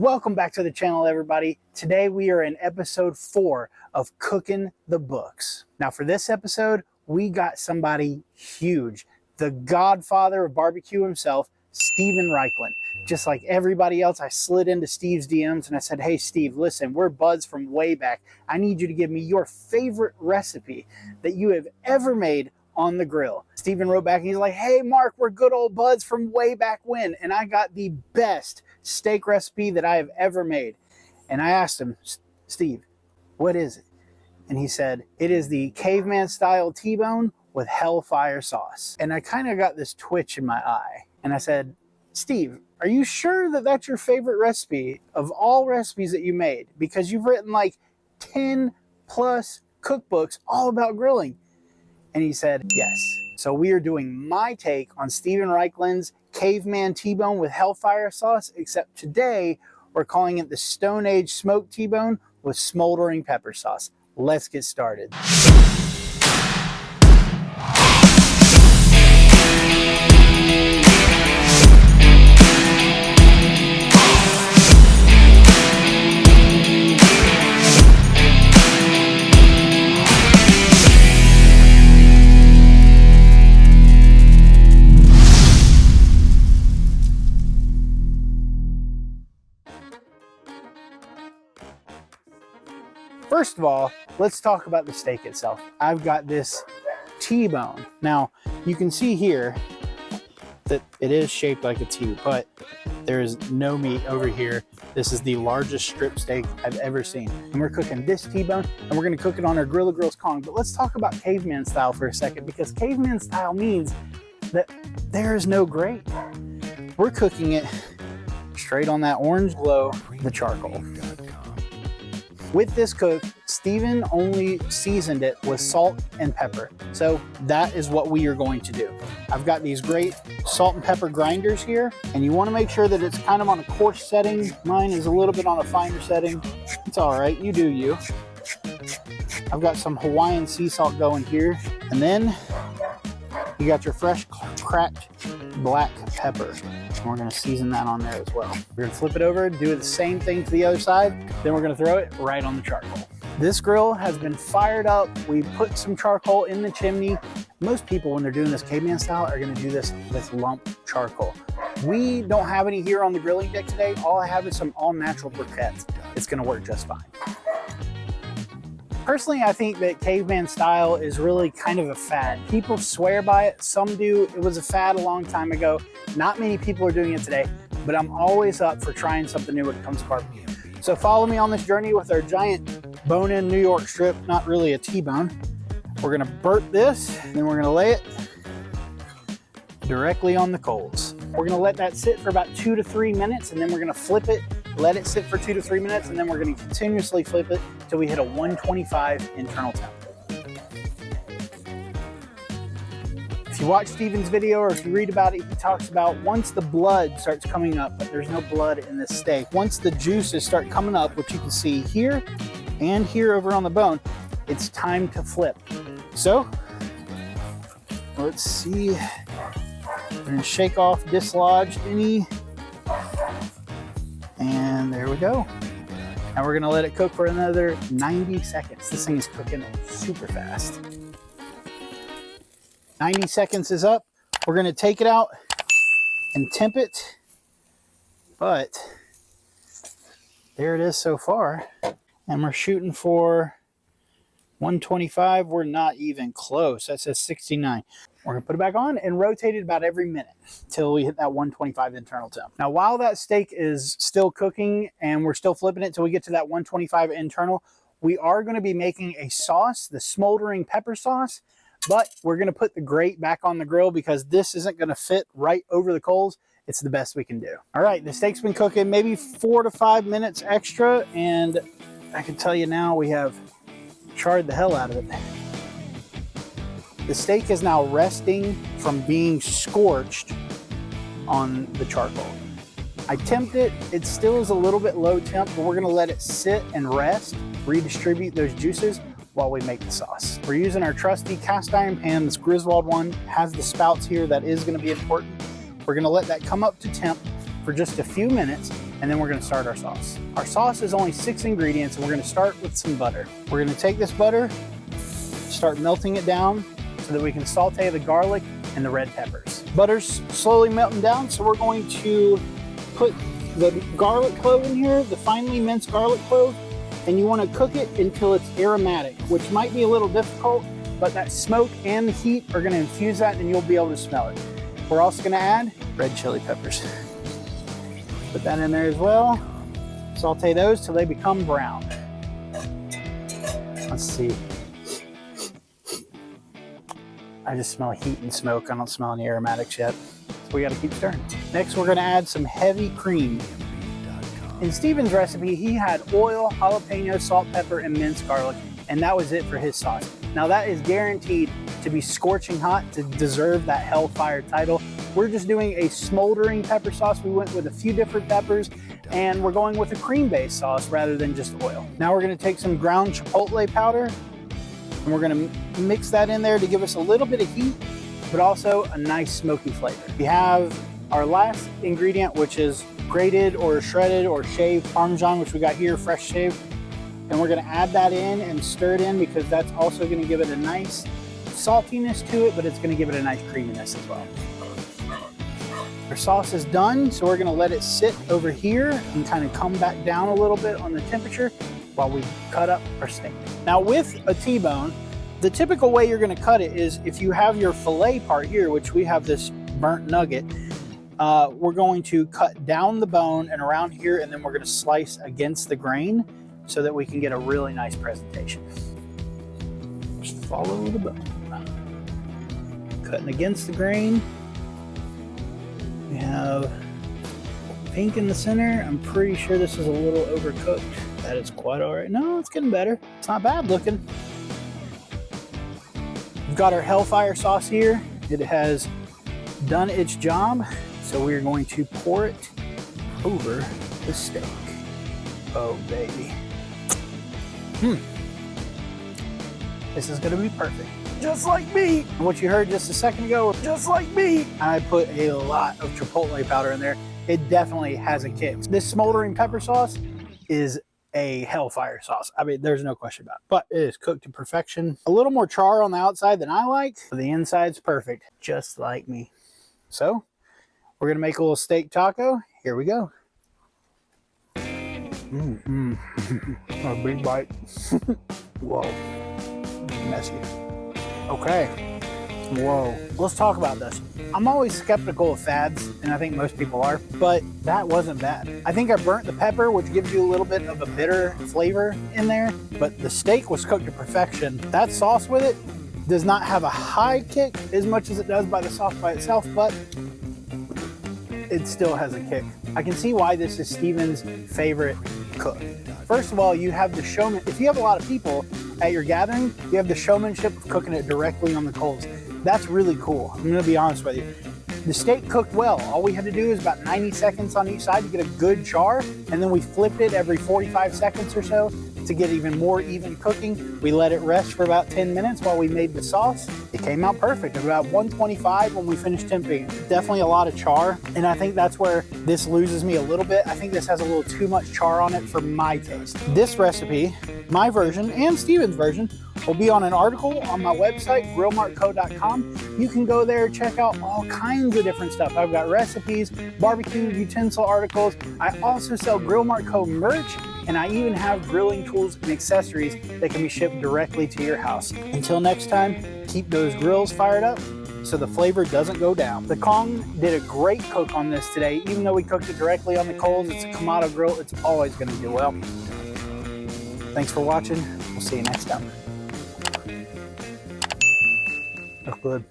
Welcome back to the channel, everybody. Today we are in episode 4 of Cookin the Books. Now for this episode, we got somebody huge, the godfather of barbecue himself, Steven Raichlen. Just like everybody else, I slid into Steve's DMs and I said, hey Steve, listen, we're buds from way back. I need you to give me your favorite recipe that you have ever made on the grill. Steven wrote back and he's like, hey Mark, we're good old buds from way back when, and I got the best steak recipe that I have ever made. And I asked him, Steve, what is it? And he said, it is the caveman-style T-bone with hellfire sauce. And I kind of got this twitch in my eye. And I said, Steve, are you sure that that's your favorite recipe of all recipes that you made? Because you've written like 10 plus cookbooks all about grilling. And he said, yes. So we are doing my take on Steven Raichlen's caveman T-bone with hellfire sauce, except today we're calling it the Stone Age smoked T-bone with smoldering pepper sauce. Let's get started. First of all, let's talk about the steak itself. I've got this T-bone. Now, you can see here that it is shaped like a T, but there is no meat over here. This is the largest strip steak I've ever seen. And we're cooking this T-bone, and we're gonna cook it on our Grilla Grills Kong. But let's talk about caveman style for a second, because caveman style means that there is no grate. We're cooking it straight on that orange glow, the charcoal. With this cook, Steven only seasoned it with salt and pepper. So that is what we are going to do. I've got these great salt and pepper grinders here, and you want to make sure that it's kind of on a coarse setting. Mine is a little bit on a finer setting. It's all right, you do you. I've got some Hawaiian sea salt going here, and then you got your fresh cracked black pepper. And we're gonna season that on there as well. We're gonna flip it over, do the same thing to the other side, then we're gonna throw it right on the charcoal. This grill has been fired up. We put some charcoal in the chimney. Most people, when they're doing this caveman style, are gonna do this with lump charcoal. We don't have any here on the grilling deck today. All I have is some all natural briquettes. It's gonna work just fine. Personally, I think that caveman style is really kind of a fad. People swear by it, some do. It was a fad a long time ago. Not many people are doing it today, but I'm always up for trying something new when it comes to barbecue. So follow me on this journey with our giant bone-in New York strip, not really a T-bone. We're gonna burp this, and then we're gonna lay it directly on the coals. We're gonna let that sit for about 2 to 3 minutes, and then we're gonna flip it, let it sit for 2 to 3 minutes, and then we're gonna continuously flip it till we hit a 125 internal temp. If you watch Steven's video or if you read about it, he talks about once the blood starts coming up, but there's no blood in this steak. Once the juices start coming up, which you can see here and here over on the bone, it's time to flip. So, let's see. We're gonna shake off dislodged any. And there we go. Now we're gonna let it cook for another 90 seconds. This thing is cooking super fast. 90 seconds is up. We're gonna take it out and temp it. But there it is so far. And we're shooting for 125. We're not even close. That says 69. We're gonna put it back on and rotate it about every minute till we hit that 125 internal temp. Now, while that steak is still cooking and we're still flipping it till we get to that 125 internal, we are gonna be making a sauce, the Smoldering Pepper Sauce, but we're gonna put the grate back on the grill because this isn't gonna fit right over the coals. It's the best we can do. All right, the steak's been cooking maybe 4 to 5 minutes extra, and I can tell you now we have charred the hell out of it. The steak is now resting from being scorched on the charcoal. I temped it. It still is a little bit low temp, but we're gonna let it sit and rest, redistribute those juices while we make the sauce. We're using our trusty cast iron pan. This Griswold one has the spouts here. That is gonna be important. We're gonna let that come up to temp for just a few minutes, and then we're gonna start our sauce. Our sauce is only 6 ingredients, and we're gonna start with some butter. We're gonna take this butter, start melting it down so that we can saute the garlic and the red peppers. Butter's slowly melting down, so we're going to put the garlic clove in here, the finely minced garlic clove, and you wanna cook it until it's aromatic, which might be a little difficult, but that smoke and the heat are gonna infuse that and you'll be able to smell it. We're also gonna add red chili peppers. Put that in there as well. Saute those till they become brown. Let's see. I just smell heat and smoke. I don't smell any aromatics yet. So we gotta keep stirring. Next, we're gonna add some heavy cream. In Steven's recipe, he had oil, jalapeno, salt, pepper, and minced garlic, and that was it for his sauce. Now that is guaranteed to be scorching hot to deserve that Hellfire title. We're just doing a smoldering pepper sauce. We went with a few different peppers, and we're going with a cream-based sauce rather than just oil. Now we're gonna take some ground chipotle powder, and we're gonna mix that in there to give us a little bit of heat, but also a nice smoky flavor. We have our last ingredient, which is grated or shredded or shaved Parmesan, which we got here, fresh shaved. And we're gonna add that in and stir it in because that's also gonna give it a nice saltiness to it, but it's gonna give it a nice creaminess as well. Our sauce is done, so we're gonna let it sit over here and kind of come back down a little bit on the temperature while we cut up our steak. Now with a T-bone, the typical way you're gonna cut it is if you have your fillet part here, which we have this burnt nugget, we're going to cut down the bone and around here, and then we're gonna slice against the grain so that we can get a really nice presentation. Just follow the bone. Cutting against the grain. We have pink in the center. I'm pretty sure this is a little overcooked. That is quite all right. No, it's getting better. It's not bad looking. We've got our Hellfire sauce here. It has done its job. So we're going to pour it over the steak. Oh, baby. This is gonna be perfect. Just like me. What you heard just a second ago, just like me. I put a lot of chipotle powder in there. It definitely has a kick. This smoldering pepper sauce is a Hellfire sauce. I mean, there's no question about it, but it is cooked to perfection. A little more char on the outside than I like, but the inside's perfect, just like me. So we're gonna make a little steak taco. Here we go. A big bite. Whoa, messy. Okay, whoa. Let's talk about this. I'm always skeptical of fads, and I think most people are, but that wasn't bad. I think I burnt the pepper, which gives you a little bit of a bitter flavor in there, but the steak was cooked to perfection. That sauce with it does not have a high kick as much as it does by the sauce by itself, but it still has a kick. I can see why this is Steven's favorite cook. First of all, you have the showman. If you have a lot of people at your gathering, you have the showmanship of cooking it directly on the coals. That's really cool. I'm gonna be honest with you. The steak cooked well. All we had to do is about 90 seconds on each side to get a good char, and then we flipped it every 45 seconds or so to get even more even cooking. We let it rest for about 10 minutes while we made the sauce. It came out perfect. At about 125 when we finished temping. Definitely a lot of char, and I think that's where this loses me a little bit. I think this has a little too much char on it for my taste. This recipe, my version and Steven's version, will be on an article on my website, grillmartco.com. You can go there, check out all kinds of different stuff. I've got recipes, barbecue utensil articles. I also sell Grill Mart Co merch, and I even have grilling tools and accessories that can be shipped directly to your house. Until next time, keep those grills fired up so the flavor doesn't go down. The Kong did a great cook on this today. Even though we cooked it directly on the coals, it's a Kamado grill, it's always gonna do well. Thanks for watching. We'll see you next time. That's good.